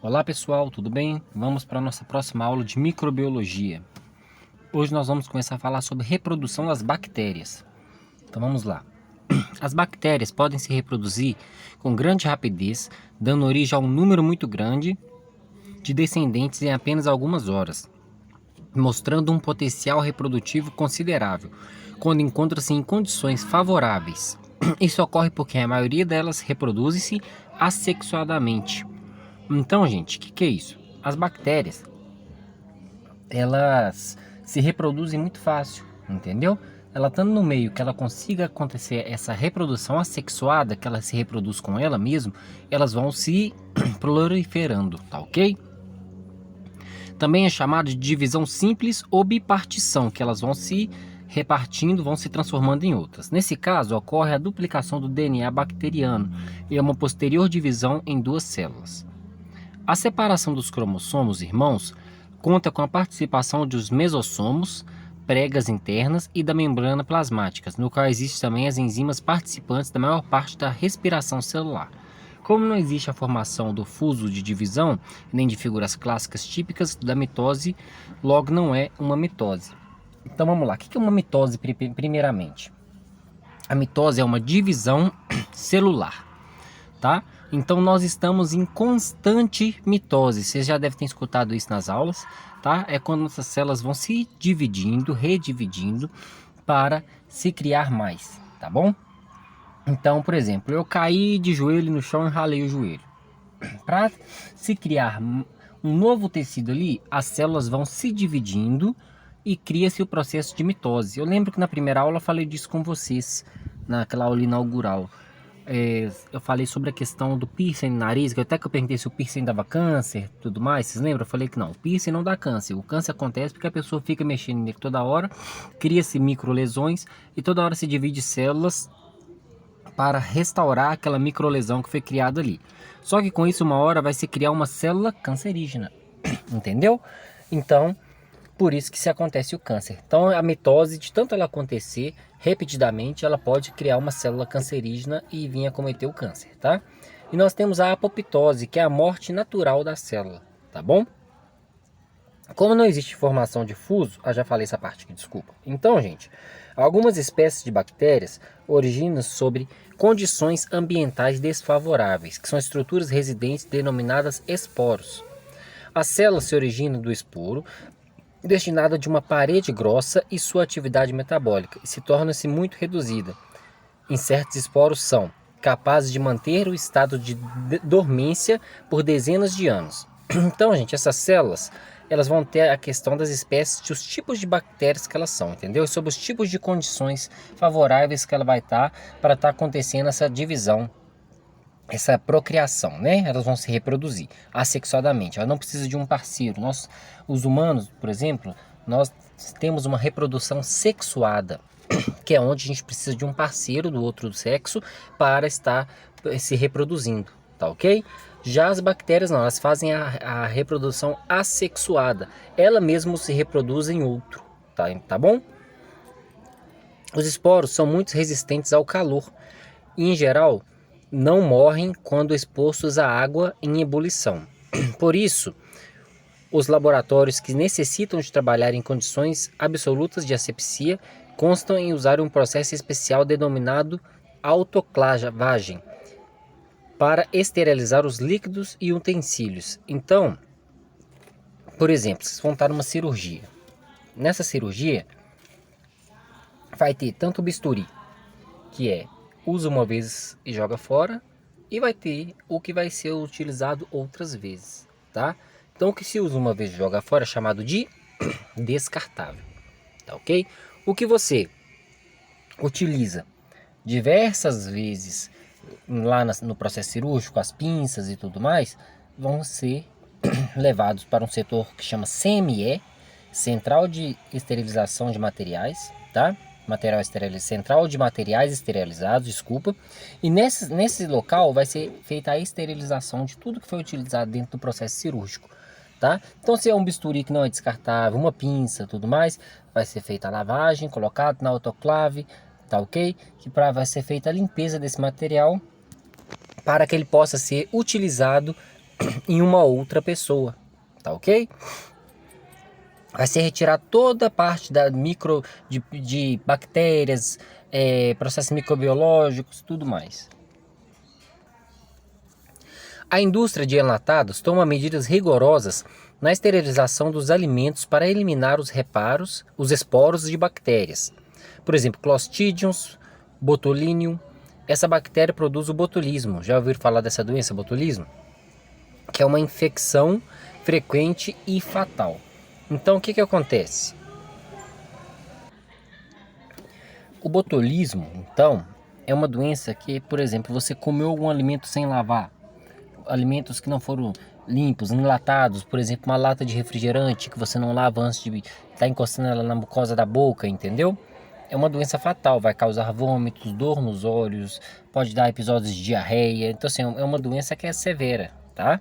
Olá pessoal, tudo bem? Vamos para a nossa próxima aula de microbiologia. Hoje nós vamos começar a falar sobre reprodução das bactérias. Então vamos lá. As bactérias podem se reproduzir com grande rapidez, dando origem a um número muito grande de descendentes em apenas algumas horas, mostrando um potencial reprodutivo considerável, quando encontram-se em condições favoráveis. Isso ocorre porque a maioria delas reproduzem-se assexuadamente. Então, gente, o que é isso? As bactérias, elas se reproduzem muito fácil, entendeu? Ela estando no meio que ela consiga acontecer essa reprodução assexuada, que ela se reproduz com ela mesma, elas vão se proliferando, tá ok? Também é chamado de divisão simples ou bipartição, que elas vão se repartindo, vão se transformando em outras. Nesse caso, ocorre a duplicação do DNA bacteriano e uma posterior divisão em duas células. A separação dos cromossomos irmãos conta com a participação dos mesossomos, pregas internas e da membrana plasmática, no qual existem também as enzimas participantes da maior parte da respiração celular. Como não existe a formação do fuso de divisão, nem de figuras clássicas típicas da mitose, logo não é uma mitose. Então vamos lá, o que é uma mitose primeiramente? A mitose é uma divisão celular, tá? Então nós estamos em constante mitose. Você já deve ter escutado isso nas aulas, tá? É quando essas células vão se dividindo, redividindo para se criar mais, tá bom? Então, por exemplo, eu caí de joelho no chão e ralei o joelho. Para se criar um novo tecido ali, as células vão se dividindo e cria-se o processo de mitose. Eu lembro que na primeira aula eu falei disso com vocês, naquela aula inaugural. Eu falei sobre a questão do piercing no nariz, que eu perguntei se o piercing dava câncer, tudo mais, vocês lembram? Eu falei que não, o piercing não dá câncer. O câncer acontece porque a pessoa fica mexendo nele toda hora, cria-se microlesões e toda hora se divide células para restaurar aquela microlesão que foi criada ali. Só que com isso uma hora vai se criar uma célula cancerígena, entendeu? Então, por isso que se acontece o câncer. Então a mitose, de tanto ela acontecer repetidamente, ela pode criar uma célula cancerígena e vir a cometer o câncer, tá? E nós temos a apoptose, que é a morte natural da célula, tá bom? Como não existe formação de fuso, já falei essa parte aqui, desculpa. Então, gente, algumas espécies de bactérias originam sobre condições ambientais desfavoráveis, que são estruturas residentes denominadas esporos. A célula se origina do esporo, destinada de uma parede grossa e sua atividade metabólica, e se torna-se muito reduzida. Em certos esporos são capazes de manter o estado de dormência por dezenas de anos. Então, gente, essas células, elas vão ter a questão das espécies, dos tipos de bactérias que elas são, entendeu? E sobre os tipos de condições favoráveis que ela vai estar para estar acontecendo essa divisão, essa procriação, né? Elas vão se reproduzir assexuadamente. Ela não precisa de um parceiro. Nós, os humanos, por exemplo, nós temos uma reprodução sexuada, que é onde a gente precisa de um parceiro do outro sexo para estar se reproduzindo, tá ok? Já as bactérias não, elas fazem a reprodução assexuada. Ela mesmo se reproduz em outro, tá bom? Os esporos são muito resistentes ao calor e, em geral, não morrem quando expostos à água em ebulição. Por isso, os laboratórios que necessitam de trabalhar em condições absolutas de asepsia constam em usar um processo especial denominado autoclavagem para esterilizar os líquidos e utensílios. Então, por exemplo, vocês vão estar numa cirurgia. Nessa cirurgia, vai ter tanto o bisturi, que é usa uma vez e joga fora, e vai ter o que vai ser utilizado outras vezes, tá? Então o que se usa uma vez e joga fora é chamado de descartável, tá ok? O que você utiliza diversas vezes lá no processo cirúrgico, as pinças e tudo mais, vão ser levados para um setor que chama CME, Central de Esterilização de Materiais, tá? Central de Materiais Esterilizados, desculpa. E nesse local vai ser feita a esterilização de tudo que foi utilizado dentro do processo cirúrgico, tá? Então, se é um bisturi que não é descartável, uma pinça, tudo mais, vai ser feita a lavagem, colocado na autoclave, tá ok? Vai ser feita a limpeza desse material para que ele possa ser utilizado em uma outra pessoa, tá ok? Vai ser retirar toda a parte da de bactérias, processos microbiológicos, tudo mais. A indústria de enlatados toma medidas rigorosas na esterilização dos alimentos para eliminar os esporos de bactérias. Por exemplo, Clostridium botulinum. Essa bactéria produz o botulismo. Já ouviram falar dessa doença, botulismo? Que é uma infecção frequente e fatal. Então, o que acontece? O botulismo, então, é uma doença que, por exemplo, você comeu algum alimento sem lavar, alimentos que não foram limpos, enlatados, por exemplo, uma lata de refrigerante que você não lava antes de estar encostando ela na mucosa da boca, entendeu? É uma doença fatal, vai causar vômitos, dor nos olhos, pode dar episódios de diarreia. Então, assim, é uma doença que é severa, tá?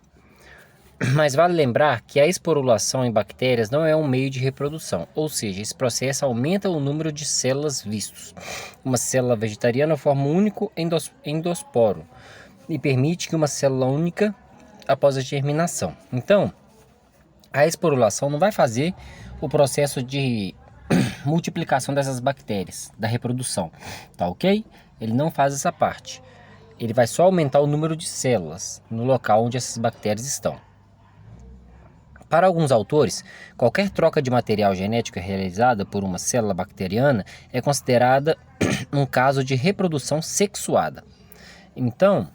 Mas vale lembrar que a esporulação em bactérias não é um meio de reprodução, ou seja, esse processo aumenta o número de células vistos. Uma célula vegetariana forma um único endosporo e permite que uma célula única após a germinação. Então, a esporulação não vai fazer o processo de multiplicação dessas bactérias, da reprodução, tá ok? Ele não faz essa parte. Ele vai só aumentar o número de células no local onde essas bactérias estão. Para alguns autores, qualquer troca de material genético realizada por uma célula bacteriana é considerada um caso de reprodução sexuada. Então,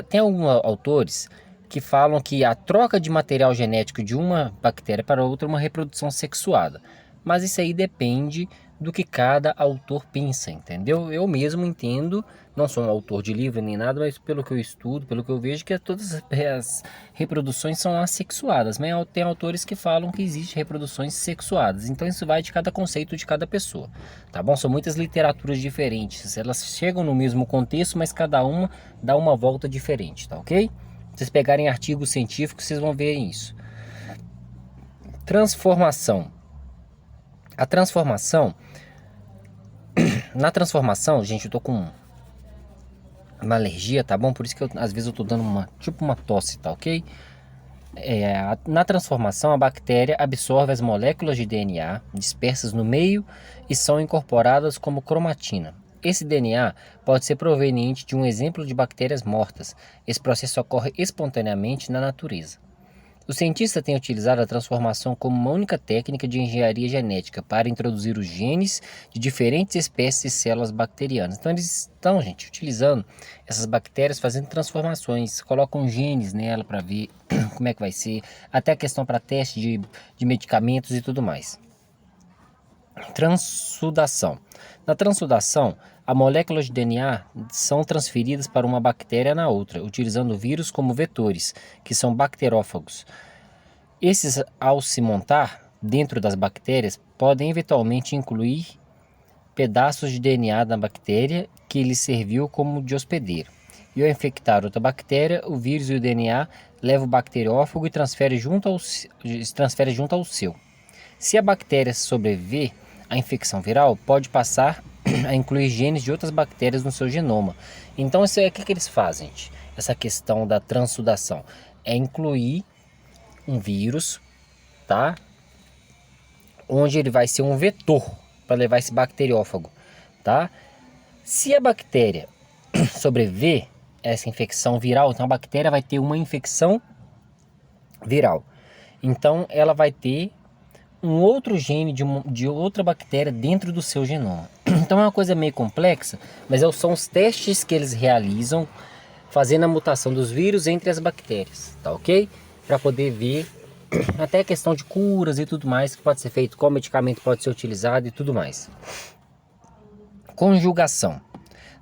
tem alguns autores que falam que a troca de material genético de uma bactéria para outra é uma reprodução sexuada. Mas isso aí depende do que cada autor pensa, entendeu? Eu mesmo entendo, não sou um autor de livro nem nada, mas pelo que eu estudo, pelo que eu vejo, que todas as reproduções são assexuadas. Mas tem autores que falam que existem reproduções sexuadas. Então isso vai de cada conceito de cada pessoa, tá bom? São muitas literaturas diferentes, elas chegam no mesmo contexto, mas cada uma dá uma volta diferente, tá ok? Se vocês pegarem artigos científicos, vocês vão ver isso. Transformação. Na transformação, gente, eu tô com uma alergia, tá bom? Por isso que às vezes eu tô dando uma tosse, tá ok? Na transformação, a bactéria absorve as moléculas de DNA dispersas no meio e são incorporadas como cromatina. Esse DNA pode ser proveniente de um exemplo de bactérias mortas. Esse processo ocorre espontaneamente na natureza. O cientista tem utilizado a transformação como uma única técnica de engenharia genética para introduzir os genes de diferentes espécies de células bacterianas. Então eles estão, gente, utilizando essas bactérias, fazendo transformações, colocam genes nela para ver como é que vai ser, até a questão para teste de medicamentos e tudo mais. Transsudação. Na transsudação, as moléculas de DNA são transferidas para uma bactéria na outra, utilizando vírus como vetores, que são bacterófagos. Esses, ao se montar dentro das bactérias, podem eventualmente incluir pedaços de DNA da bactéria que lhe serviu como de hospedeiro. E ao infectar outra bactéria, o vírus e o DNA levam o bacteriófago e transfere junto ao seu. Se a bactéria sobreviver à infecção viral, pode passar a incluir genes de outras bactérias no seu genoma. Então, isso é o que eles fazem, gente? Essa questão da transsudação é incluir um vírus, tá? Onde ele vai ser um vetor para levar esse bacteriófago, tá? Se a bactéria sobreviver a essa infecção viral, então a bactéria vai ter uma infecção viral. Então, ela vai ter um outro gene de outra bactéria dentro do seu genoma. Então é uma coisa meio complexa, mas são os testes que eles realizam fazendo a mutação dos vírus entre as bactérias, tá ok? Para poder ver até a questão de curas e tudo mais que pode ser feito, qual medicamento pode ser utilizado e tudo mais. Conjugação.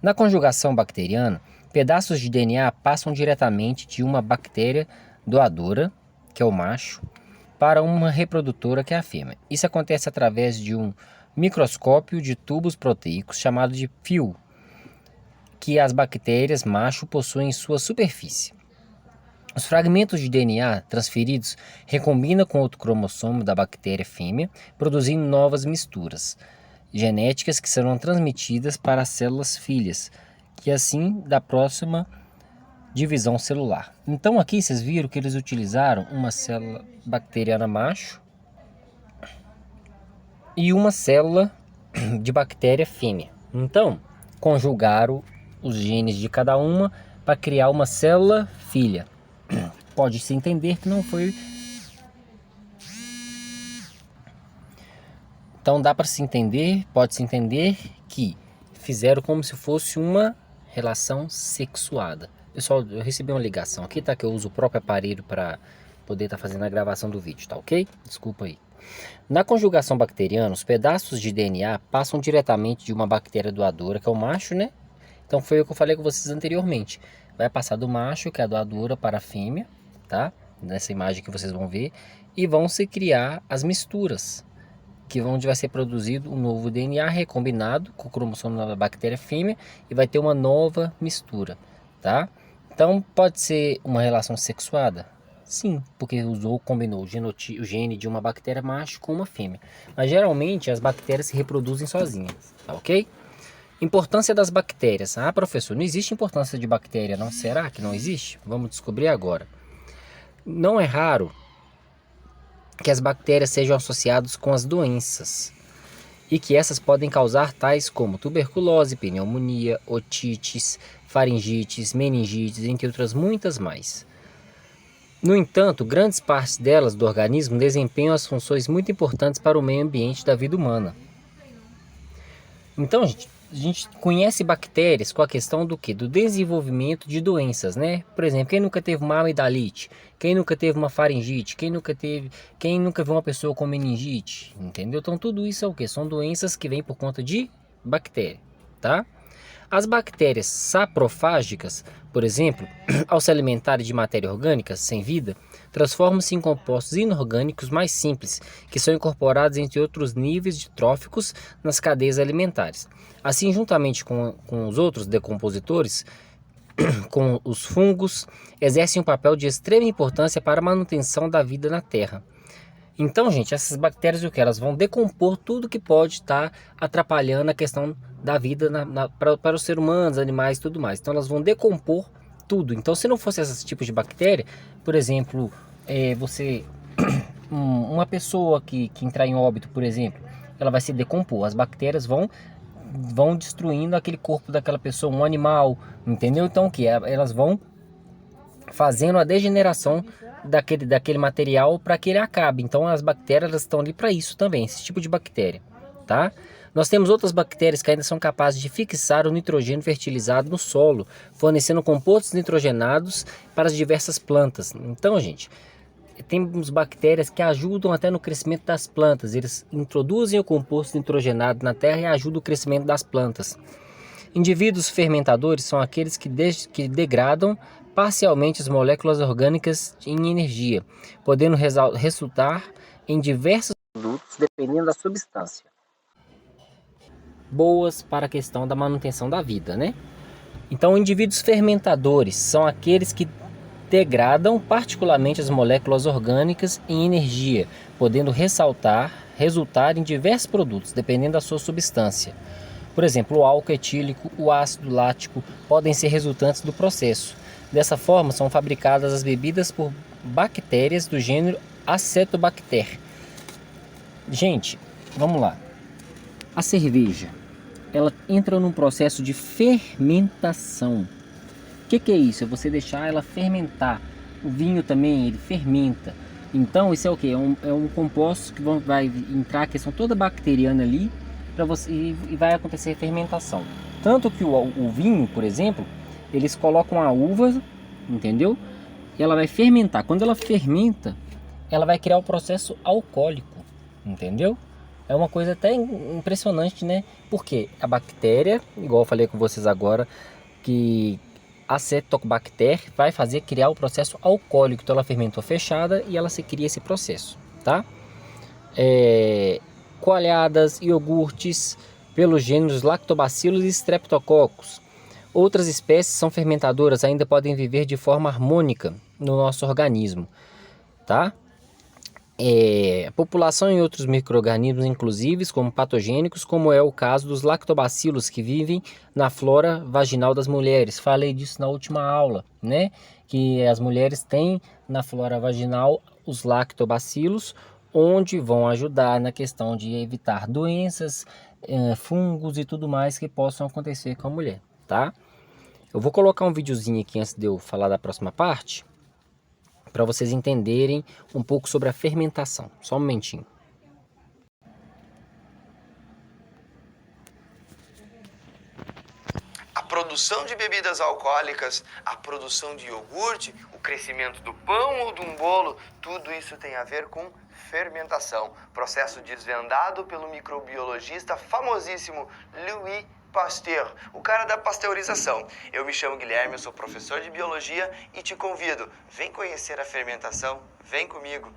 Na conjugação bacteriana, pedaços de DNA passam diretamente de uma bactéria doadora, que é o macho, para uma reprodutora, que é a fêmea. Isso acontece através de um microscópio de tubos proteicos chamado de fio, que as bactérias macho possuem em sua superfície. Os fragmentos de DNA transferidos recombinam com outro cromossomo da bactéria fêmea, produzindo novas misturas genéticas que serão transmitidas para as células filhas, que assim da próxima divisão celular. Então aqui vocês viram que eles utilizaram uma célula bacteriana macho e uma célula de bactéria fêmea. Então conjugaram os genes de cada uma para criar uma célula filha. Pode-se entender que não foi. Então dá para se entender, pode-se entender que fizeram como se fosse uma relação sexuada. Pessoal, eu recebi uma ligação aqui, tá? Que eu uso o próprio aparelho para poder estar fazendo a gravação do vídeo, tá ok? Desculpa aí. Na conjugação bacteriana, os pedaços de DNA passam diretamente de uma bactéria doadora, que é o macho, né? Então foi o que eu falei com vocês anteriormente. Vai passar do macho, que é a doadora, para a fêmea, tá? Nessa imagem que vocês vão ver. E vão se criar as misturas, onde vai ser produzido um novo DNA recombinado com o cromossomo da bactéria fêmea e vai ter uma nova mistura, tá? Então pode ser uma relação sexuada? Sim, porque combinou o gene de uma bactéria macho com uma fêmea. Mas geralmente as bactérias se reproduzem sozinhas, tá ok? Importância das bactérias. Ah, professor, não existe importância de bactéria, não? Será que não existe? Vamos descobrir agora. Não é raro que as bactérias sejam associadas com as doenças e que essas podem causar tais como tuberculose, pneumonia, otites, faringites, meningites, entre outras muitas mais. No entanto, grandes partes delas do organismo desempenham as funções muito importantes para o meio ambiente da vida humana. Então, a gente conhece bactérias com a questão do que? Do desenvolvimento de doenças, né? Por exemplo, quem nunca teve uma amidalite? Quem nunca teve uma faringite? Quem nunca viu uma pessoa com meningite? Entendeu? Então tudo isso é o que? São doenças que vêm por conta de bactéria, tá? As bactérias saprofágicas, por exemplo, ao se alimentarem de matéria orgânica sem vida, transformam-se em compostos inorgânicos mais simples, que são incorporados entre outros níveis de tróficos nas cadeias alimentares. Assim, juntamente com os outros decompositores, com os fungos, exercem um papel de extrema importância para a manutenção da vida na Terra. Então, gente, essas bactérias, o que? Elas vão decompor tudo que pode estar atrapalhando a questão da vida para os seres humanos, animais e tudo mais. Então, elas vão decompor tudo. Então, se não fosse esse tipo de bactéria, por exemplo, uma pessoa que entrar em óbito, por exemplo, ela vai se decompor. As bactérias vão destruindo aquele corpo daquela pessoa, um animal, entendeu? Então, o que? Elas vão fazendo a degeneração daquele material para que ele acabe. Então as bactérias estão ali para isso também, esse tipo de bactéria, tá? Nós temos outras bactérias que ainda são capazes de fixar o nitrogênio fertilizado no solo, fornecendo compostos nitrogenados para as diversas plantas. Então, gente, temos bactérias que ajudam até no crescimento das plantas. Eles introduzem o composto nitrogenado na terra e ajudam o crescimento das plantas. Indivíduos fermentadores são aqueles que degradam parcialmente as moléculas orgânicas em energia, podendo resultar em diversos produtos dependendo da substância. Boas para a questão da manutenção da vida, né? Então, indivíduos fermentadores são aqueles que degradam particularmente as moléculas orgânicas em energia, podendo resultar em diversos produtos, dependendo da sua substância. Por exemplo, o álcool etílico, o ácido lático podem ser resultantes do processo. Dessa forma, são fabricadas as bebidas por bactérias do gênero Acetobacter. Gente, vamos lá. A cerveja, ela entra num processo de fermentação. O que é isso? É você deixar ela fermentar. O vinho também, ele fermenta. Então, isso é o que? É um composto que vai entrar a questão toda bacteriana ali para você e vai acontecer fermentação. Tanto que o vinho, por exemplo, eles colocam a uva, entendeu? E ela vai fermentar. Quando ela fermenta, ela vai criar o processo alcoólico, entendeu? É uma coisa até impressionante, né? Porque a bactéria, igual eu falei com vocês agora, que Acetobacter vai criar o processo alcoólico. Então ela fermentou fechada e ela se cria esse processo, tá? Coalhadas, iogurtes, pelos gêneros Lactobacillus e Streptococcus. Outras espécies são fermentadoras, ainda podem viver de forma harmônica no nosso organismo, tá? a população em outros micro-organismos, inclusive como patogênicos, como é o caso dos lactobacilos que vivem na flora vaginal das mulheres. Falei disso na última aula, né? Que as mulheres têm na flora vaginal os lactobacilos, onde vão ajudar na questão de evitar doenças, fungos e tudo mais que possam acontecer com a mulher, tá? Eu vou colocar um videozinho aqui antes de eu falar da próxima parte, para vocês entenderem um pouco sobre a fermentação. Só um momentinho. A produção de bebidas alcoólicas, a produção de iogurte, o crescimento do pão ou de um bolo, tudo isso tem a ver com fermentação. Processo desvendado pelo microbiologista famosíssimo Louis Pasteur, o cara da pasteurização. Eu me chamo Guilherme, eu sou professor de biologia e te convido, vem conhecer a fermentação, vem comigo.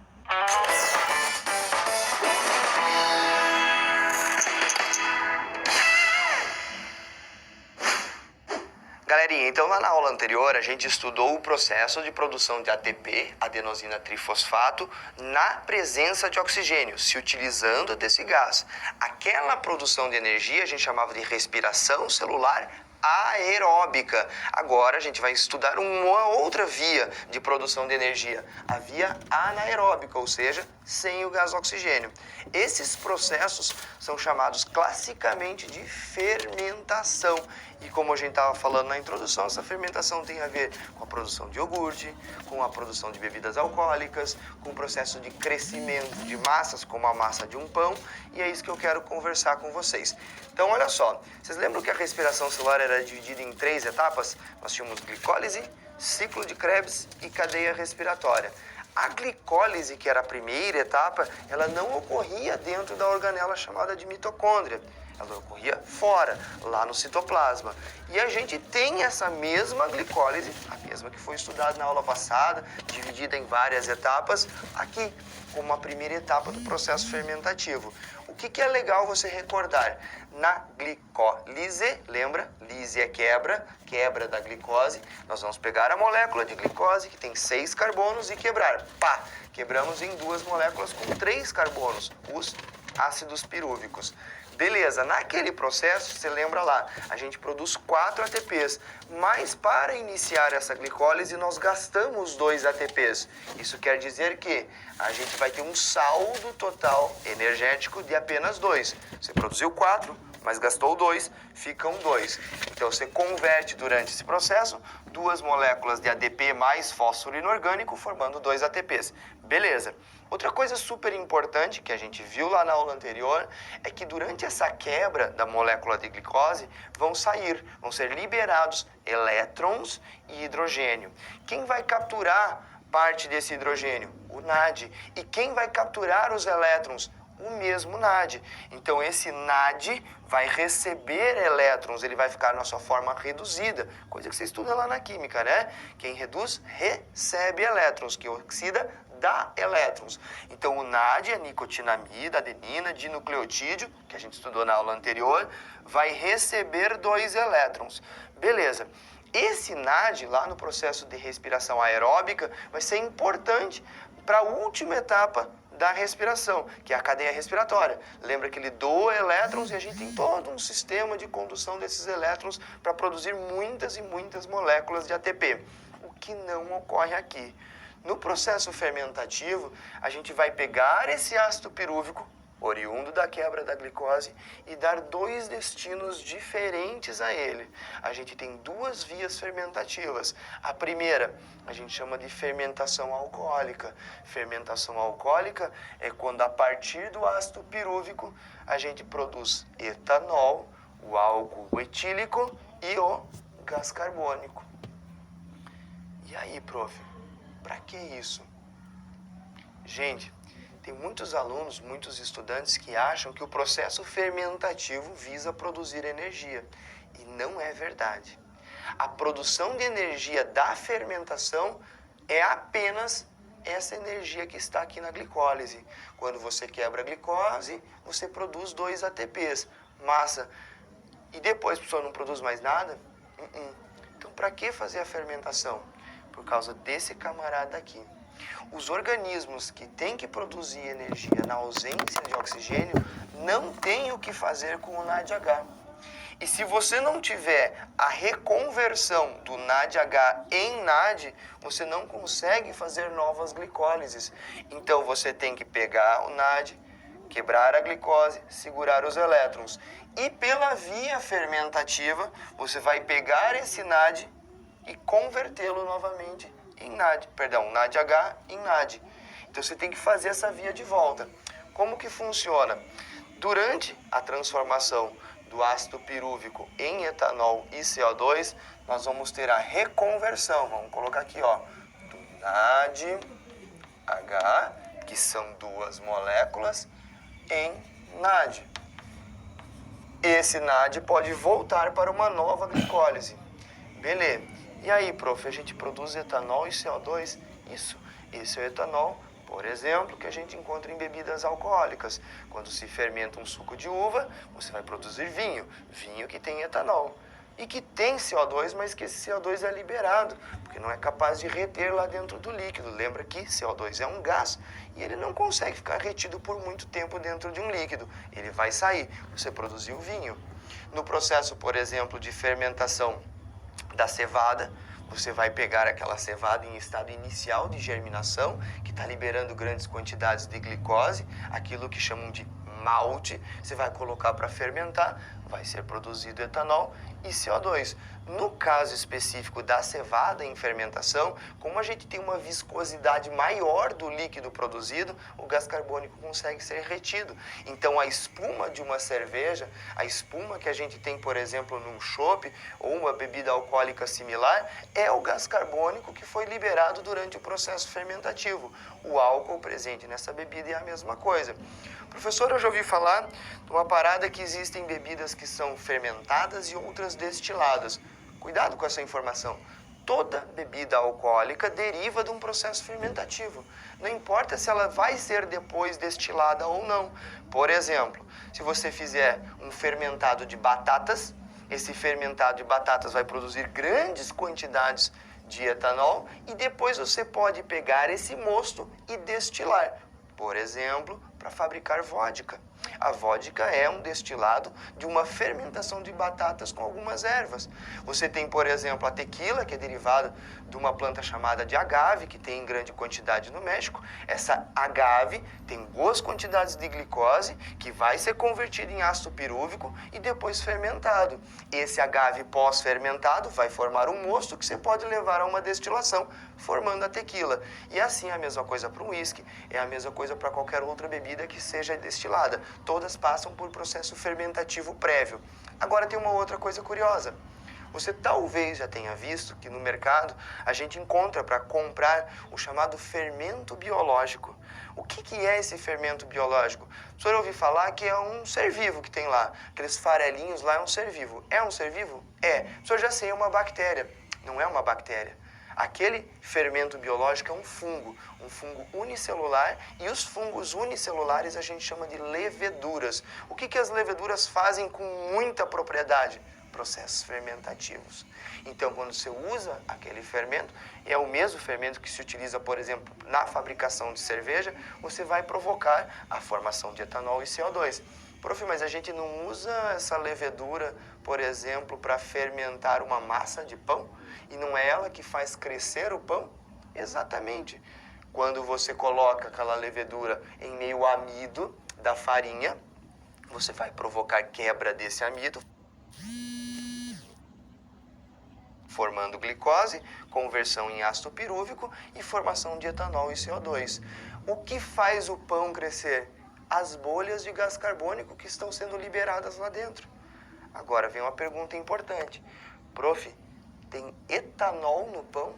Galerinha, então lá na aula anterior a gente estudou o processo de produção de ATP, adenosina trifosfato, na presença de oxigênio, se utilizando desse gás. Aquela produção de energia a gente chamava de respiração celular aeróbica. Agora a gente vai estudar uma outra via de produção de energia, a via anaeróbica, ou seja, sem o gás oxigênio. Esses processos são chamados classicamente de fermentação. E como a gente estava falando na introdução, essa fermentação tem a ver com a produção de iogurte, com a produção de bebidas alcoólicas, com o processo de crescimento de massas, como a massa de um pão, e é isso que eu quero conversar com vocês. Então, olha só, vocês lembram que a respiração celular era dividida em 3 etapas? Nós tínhamos glicólise, ciclo de Krebs e cadeia respiratória. A glicólise, que era a primeira etapa, ela não ocorria dentro da organela chamada de mitocôndria. Ela ocorria fora, lá no citoplasma. E a gente tem essa mesma glicólise, a mesma que foi estudada na aula passada, dividida em várias etapas, aqui, como a primeira etapa do processo fermentativo. O que é legal você recordar? Na glicólise, lembra? Lise é quebra, quebra da glicose. Nós vamos pegar a molécula de glicose, que tem 6 carbonos, e quebrar. Pá! Quebramos em 2 moléculas com 3 carbonos, os ácidos pirúvicos. Beleza, naquele processo, você lembra lá, a gente produz 4 ATPs, mas para iniciar essa glicólise nós gastamos 2 ATPs. Isso quer dizer que a gente vai ter um saldo total energético de apenas 2. Você produziu 4, mas gastou 2, ficam 2. Então você converte durante esse processo 2 moléculas de ADP mais fósforo inorgânico, formando 2 ATPs. Beleza. Outra coisa super importante que a gente viu lá na aula anterior é que durante essa quebra da molécula de glicose vão ser liberados elétrons e hidrogênio. Quem vai capturar parte desse hidrogênio? O NAD. E quem vai capturar os elétrons? O mesmo NAD. Então esse NAD vai receber elétrons, ele vai ficar na sua forma reduzida, coisa que você estuda lá na química, né? Quem reduz, recebe elétrons, que oxida, dá elétrons. Então o NAD, a nicotinamida, adenina, dinucleotídeo, que a gente estudou na aula anterior, vai receber 2 elétrons. Beleza. Esse NAD, lá no processo de respiração aeróbica, vai ser importante para a última etapa da respiração, que é a cadeia respiratória. Lembra que ele doa elétrons e a gente tem todo um sistema de condução desses elétrons para produzir muitas e muitas moléculas de ATP, o que não ocorre aqui. No processo fermentativo, a gente vai pegar esse ácido pirúvico, oriundo da quebra da glicose, e dar 2 destinos diferentes a ele. A gente tem 2 vias fermentativas. A primeira, a gente chama de fermentação alcoólica. Fermentação alcoólica é quando, a partir do ácido pirúvico, a gente produz etanol, o álcool etílico e o gás carbônico. E aí, prof? Para que isso? Gente, tem muitos alunos, muitos estudantes que acham que o processo fermentativo visa produzir energia. E não é verdade. A produção de energia da fermentação é apenas essa energia que está aqui na glicólise. Quando você quebra a glicose, você produz 2 ATPs, massa. E depois a pessoa não produz mais nada? Então, para que fazer a fermentação? Por causa desse camarada aqui. Os organismos que têm que produzir energia na ausência de oxigênio não têm o que fazer com o NADH. E se você não tiver a reconversão do NADH em NAD, você não consegue fazer novas glicólises. Então você tem que pegar o NAD, quebrar a glicose, segurar os elétrons. E pela via fermentativa, você vai pegar esse NAD e convertê-lo novamente em NAD, NADH em NAD. Então você tem que fazer essa via de volta. Como que funciona? Durante a transformação do ácido pirúvico em etanol e CO2, nós vamos ter a reconversão. Vamos colocar aqui, ó, do NADH, que são duas moléculas, em NAD. Esse NAD pode voltar para uma nova glicólise. Beleza. E aí, prof, a gente produz etanol e CO2? Isso. Esse é o etanol, por exemplo, que a gente encontra em bebidas alcoólicas. Quando se fermenta um suco de uva, você vai produzir vinho. Vinho que tem etanol. E que tem CO2, mas que esse CO2 é liberado, porque não é capaz de reter lá dentro do líquido. Lembra que CO2 é um gás e ele não consegue ficar retido por muito tempo dentro de um líquido. Ele vai sair. Você produziu vinho. No processo, por exemplo, de fermentação da cevada, você vai pegar aquela cevada em estado inicial de germinação, que está liberando grandes quantidades de glicose, aquilo que chamam de malte, você vai colocar para fermentar, vai ser produzido etanol e CO2. No caso específico da cevada em fermentação, como a gente tem uma viscosidade maior do líquido produzido, o gás carbônico consegue ser retido. Então a espuma de uma cerveja, a espuma que a gente tem, por exemplo, num chopp ou uma bebida alcoólica similar, é o gás carbônico que foi liberado durante o processo fermentativo. O álcool presente nessa bebida é a mesma coisa. Professor, eu já ouvi falar de uma parada que existem bebidas que são fermentadas e outras destiladas. Cuidado com essa informação. Toda bebida alcoólica deriva de um processo fermentativo. Não importa se ela vai ser depois destilada ou não. Por exemplo, se você fizer um fermentado de batatas, esse fermentado de batatas vai produzir grandes quantidades de etanol e depois você pode pegar esse mosto e destilar. Por exemplo, para fabricar vodka. A vodka é um destilado de uma fermentação de batatas com algumas ervas. Você tem, por exemplo, a tequila, que é derivada de uma planta chamada de agave, que tem em grande quantidade no México. Essa agave tem boas quantidades de glicose, que vai ser convertida em ácido pirúvico e depois fermentado. Esse agave pós-fermentado vai formar um mosto que você pode levar a uma destilação, formando a tequila. E assim é a mesma coisa para um uísque, é a mesma coisa para qualquer outra bebida que seja destilada. Todas passam por processo fermentativo prévio. Agora tem uma outra coisa curiosa. Você talvez já tenha visto que no mercado a gente encontra para comprar o chamado fermento biológico. O que é esse fermento biológico? O senhor ouviu falar que é um ser vivo que tem lá. Aqueles farelinhos lá é um ser vivo. É um ser vivo? É. O senhor já sei, é uma bactéria. Não é uma bactéria. Aquele fermento biológico é um fungo unicelular, e os fungos unicelulares a gente chama de leveduras. O que as leveduras fazem com muita propriedade? Processos fermentativos. Então, quando você usa aquele fermento, é o mesmo fermento que se utiliza, por exemplo, na fabricação de cerveja, você vai provocar a formação de etanol e CO2. Prof, mas a gente não usa essa levedura, por exemplo, para fermentar uma massa de pão? E não é ela que faz crescer o pão? Exatamente. Quando você coloca aquela levedura em meio amido da farinha, você vai provocar quebra desse amido, formando glicose, conversão em ácido pirúvico e formação de etanol e CO2. O que faz o pão crescer? As bolhas de gás carbônico que estão sendo liberadas lá dentro. Agora vem uma pergunta importante. Prof, tem etanol no pão?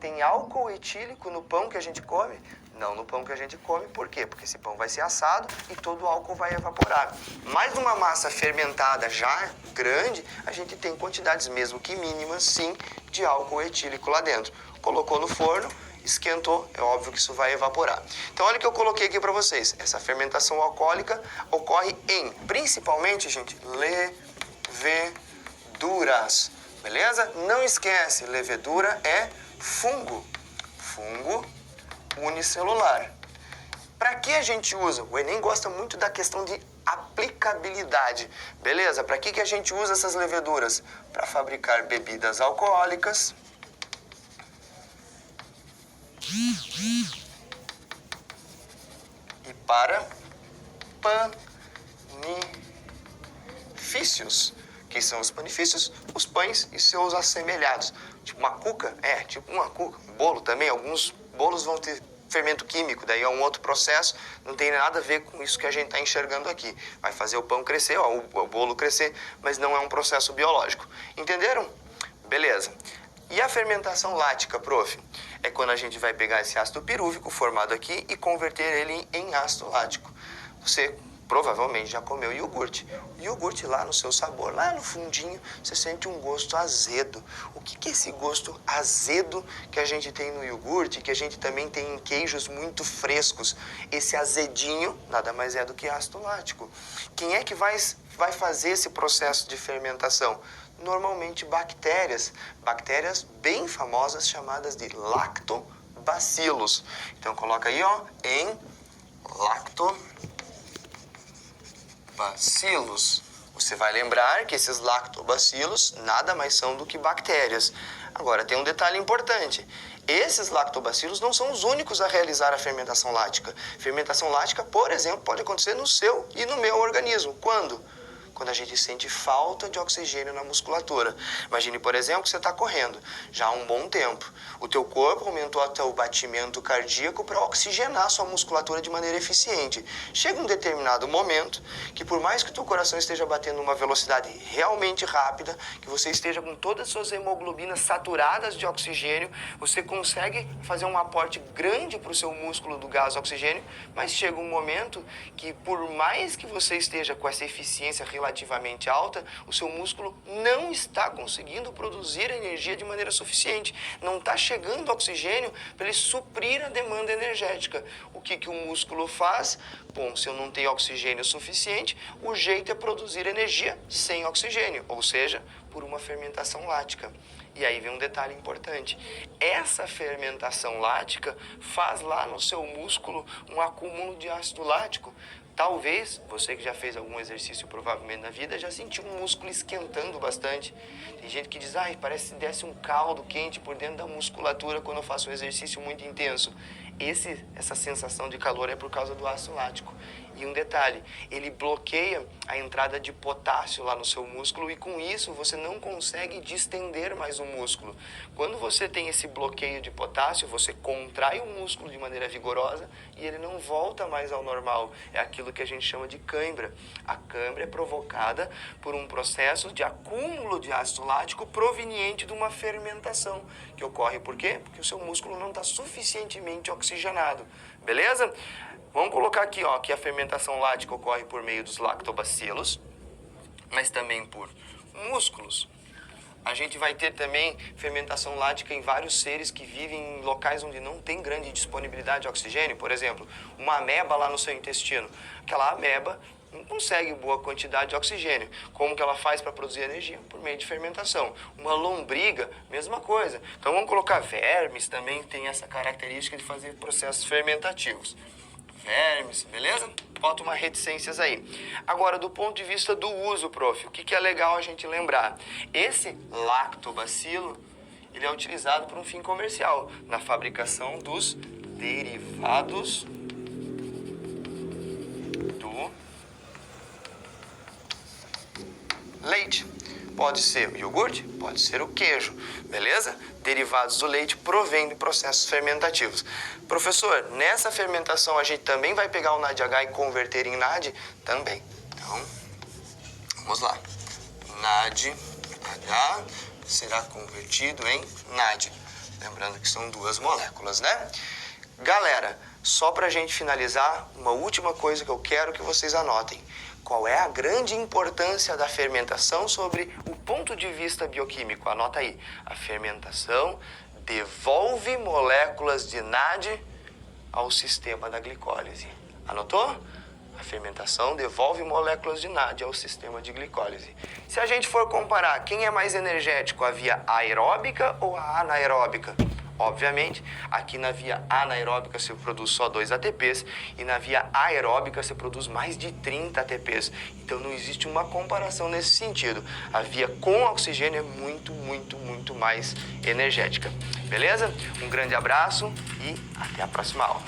Tem álcool etílico no pão que a gente come? Não no pão que a gente come. Por quê? Porque esse pão vai ser assado e todo o álcool vai evaporar. Mas numa massa fermentada já grande, a gente tem quantidades, mesmo que mínimas, sim, de álcool etílico lá dentro. Colocou no forno, esquentou, é óbvio que isso vai evaporar. Então olha o que eu coloquei aqui para vocês. Essa fermentação alcoólica ocorre em, principalmente, gente, leveduras. Beleza? Não esquece, levedura é fungo. Fungo unicelular. Para que a gente usa? O Enem gosta muito da questão de aplicabilidade. Beleza? Para que a gente usa essas leveduras? Para fabricar bebidas alcoólicas e para panifícios. Que são os panifícios? Os pães e seus assemelhados. Tipo uma cuca? É, tipo uma cuca. Bolo também. Alguns bolos vão ter fermento químico, daí é um outro processo, não tem nada a ver com isso que a gente está enxergando aqui. Vai fazer o pão crescer, ó, o bolo crescer, mas não é um processo biológico. Entenderam? Beleza. E a fermentação lática, prof? É quando a gente vai pegar esse ácido pirúvico formado aqui e converter ele em ácido lático. Você provavelmente já comeu iogurte. O iogurte lá no seu sabor, lá no fundinho, você sente um gosto azedo. O que é esse gosto azedo que a gente tem no iogurte, que a gente também tem em queijos muito frescos? Esse azedinho nada mais é do que ácido lático. Quem é que vai fazer esse processo de fermentação? Normalmente bactérias. Bactérias bem famosas chamadas de lactobacilos. Então coloca aí, ó, em lactobacilos. Você vai lembrar que esses lactobacilos nada mais são do que bactérias. Agora, tem um detalhe importante. Esses lactobacilos não são os únicos a realizar a fermentação lática. Fermentação lática, por exemplo, pode acontecer no seu e no meu organismo. Quando? Quando a gente sente falta de oxigênio na musculatura. Imagine, por exemplo, que você está correndo já há um bom tempo. O teu corpo aumentou até o batimento cardíaco para oxigenar a sua musculatura de maneira eficiente. Chega um determinado momento que, por mais que o teu coração esteja batendo numa velocidade realmente rápida, que você esteja com todas as suas hemoglobinas saturadas de oxigênio, você consegue fazer um aporte grande para o seu músculo do gás oxigênio, mas chega um momento que, por mais que você esteja com essa eficiência relativamente alta, o seu músculo não está conseguindo produzir energia de maneira suficiente. Não está chegando oxigênio para ele suprir a demanda energética. O que o músculo faz? Bom, se eu não tenho oxigênio suficiente, o jeito é produzir energia sem oxigênio, ou seja, por uma fermentação lática. E aí vem um detalhe importante. Essa fermentação lática faz lá no seu músculo um acúmulo de ácido lático. Talvez, você que já fez algum exercício provavelmente na vida, já sentiu um músculo esquentando bastante. Tem gente que diz, ai, parece que desce um caldo quente por dentro da musculatura quando eu faço um exercício muito intenso. Essa sensação de calor é por causa do ácido lático. E um detalhe, ele bloqueia a entrada de potássio lá no seu músculo e com isso você não consegue distender mais o músculo. Quando você tem esse bloqueio de potássio, você contrai o músculo de maneira vigorosa e ele não volta mais ao normal. É aquilo que a gente chama de cãibra. A cãibra é provocada por um processo de acúmulo de ácido lático proveniente de uma fermentação, que ocorre por quê? Porque o seu músculo não está suficientemente oxigenado. Beleza? Vamos colocar aqui, ó, que a fermentação lática ocorre por meio dos lactobacilos, mas também por músculos. A gente vai ter também fermentação lática em vários seres que vivem em locais onde não tem grande disponibilidade de oxigênio. Por exemplo, uma ameba lá no seu intestino. Aquela ameba não consegue boa quantidade de oxigênio. Como que ela faz para produzir energia? Por meio de fermentação. Uma lombriga, mesma coisa. Então vamos colocar vermes, também tem essa característica de fazer processos fermentativos. Vermes, beleza? Falta uma reticências aí. Agora, do ponto de vista do uso, prof, o que é legal a gente lembrar? Esse lactobacilo, ele é utilizado para um fim comercial, na fabricação dos derivados do leite. Pode ser o iogurte, pode ser o queijo, beleza? Derivados do leite provém de processos fermentativos. Professor, nessa fermentação a gente também vai pegar o NADH e converter em NAD? Também. Então, vamos lá. NADH será convertido em NAD. Lembrando que são duas moléculas, né? Galera, só pra gente finalizar, uma última coisa que eu quero que vocês anotem. Qual é a grande importância da fermentação sobre o ponto de vista bioquímico? Anota aí. A fermentação devolve moléculas de NAD ao sistema da glicólise. Anotou? A fermentação devolve moléculas de NAD ao sistema de glicólise. Se a gente for comparar, quem é mais energético, a via aeróbica ou a anaeróbica? Obviamente, aqui na via anaeróbica você produz só 2 ATPs e na via aeróbica você produz mais de 30 ATPs. Então não existe uma comparação nesse sentido. A via com oxigênio é muito mais energética. Beleza? Um grande abraço e até a próxima aula.